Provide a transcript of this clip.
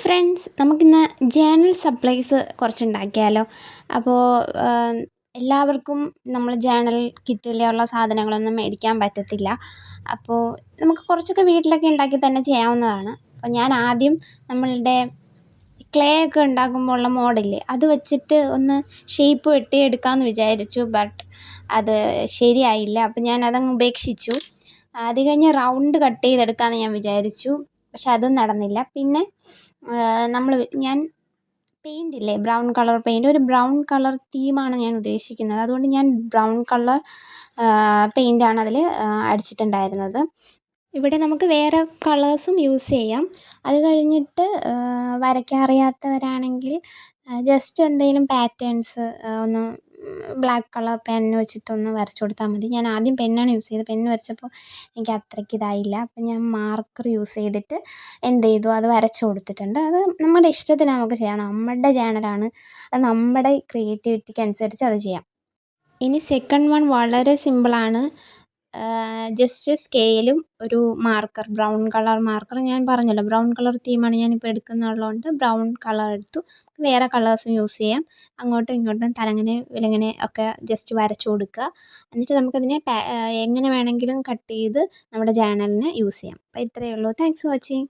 Friends, നമുക്കിന്ന് journal supplies കുറച്ചുണ്ടാക്കിയാലോ? അപ്പോൾ എല്ലാവർക്കും നമ്മൾ ജേണൽ കിറ്റിലുള്ള സാധനങ്ങളൊന്നും മേടിക്കാൻ പറ്റത്തില്ല. അപ്പോൾ നമുക്ക് കുറച്ചൊക്കെ വീട്ടിലൊക്കെ ഉണ്ടാക്കി തന്നെ ചെയ്യാവുന്നതാണ്. അപ്പോൾ ഞാൻ ആദ്യം നമ്മളുടെ ക്ലേ ഒക്കെ ഉണ്ടാക്കുമ്പോൾ ഉള്ള മോഡലില്ലേ, അത് വെച്ചിട്ട് ഒന്ന് ഷേപ്പ് വെട്ടിയെടുക്കാമെന്ന് വിചാരിച്ചു. ബട്ട് അത് ശരിയായില്ല. അപ്പോൾ ഞാൻ അതങ്ങ് ഉപേക്ഷിച്ചു. അത് കഴിഞ്ഞ് റൗണ്ട് കട്ട് ചെയ്തെടുക്കാമെന്ന് ഞാൻ വിചാരിച്ചു. പക്ഷെ അതും നടന്നില്ല. പിന്നെ ഞാൻ പെയിൻ്റ് ഇല്ലേ, ബ്രൗൺ കളർ പെയിൻറ്റ്, ഒരു ബ്രൗൺ കളർ തീമാണ് ഞാൻ ഉദ്ദേശിക്കുന്നത്. അതുകൊണ്ട് ഞാൻ ബ്രൗൺ കളർ പെയിൻ്റാണ് അതിൽ അടിച്ചിട്ടുണ്ടായിരുന്നത്. ഇവിടെ നമുക്ക് വേറെ കളേഴ്സും യൂസ് ചെയ്യാം. അത് കഴിഞ്ഞിട്ട് വരയ്ക്കാൻ അറിയാത്തവരാണെങ്കിൽ ജസ്റ്റ് എന്തെങ്കിലും പാറ്റേൺസ് ഒന്ന് ബ്ലാക്ക് കളർ പെന്ന് വെച്ചിട്ടൊന്ന് വരച്ചു കൊടുത്താൽ മതി. ഞാൻ ആദ്യം പെന്നാണ് യൂസ് ചെയ്തത്. പെന്ന് വരച്ചപ്പോൾ എനിക്ക് അത്രയ്ക്ക് ഇതായില്ല. അപ്പം ഞാൻ മാർക്കർ യൂസ് ചെയ്തിട്ട് എന്ത് ചെയ്തു, അത് വരച്ചു കൊടുത്തിട്ടുണ്ട്. അത് നമ്മുടെ ഇഷ്ടത്തിന് നമുക്ക് ചെയ്യാം. നമ്മുടെ ചാനലാണ്, അത് നമ്മുടെ ക്രിയേറ്റിവിറ്റിക്ക് അനുസരിച്ച് അത് ചെയ്യാം. ഇനി സെക്കൻഡ് വൺ വളരെ സിമ്പിളാണ്. ജസ്റ്റ് സ്കെയിലും ഒരു മാർക്കർ, ബ്രൗൺ കളർ മാർക്കർ. ഞാൻ പറഞ്ഞല്ലോ ബ്രൗൺ കളർ തീമാണ് ഞാനിപ്പോൾ എടുക്കുന്നുള്ളതുകൊണ്ട് ബ്രൗൺ കളർ എടുത്തു. വേറെ കളേഴ്സും യൂസ് ചെയ്യാം. അങ്ങോട്ടും ഇങ്ങോട്ടും തലങ്ങനെ വിലങ്ങനെ ഒക്കെ ജസ്റ്റ് വരച്ചു കൊടുക്കുക. എന്നിട്ട് നമുക്കതിനെ എങ്ങനെ വേണമെങ്കിലും കട്ട് ചെയ്ത് നമ്മുടെ ജേണലിന് യൂസ് ചെയ്യാം. അപ്പോൾ ഇത്രയേ ഉള്ളൂ. Thanks for watching.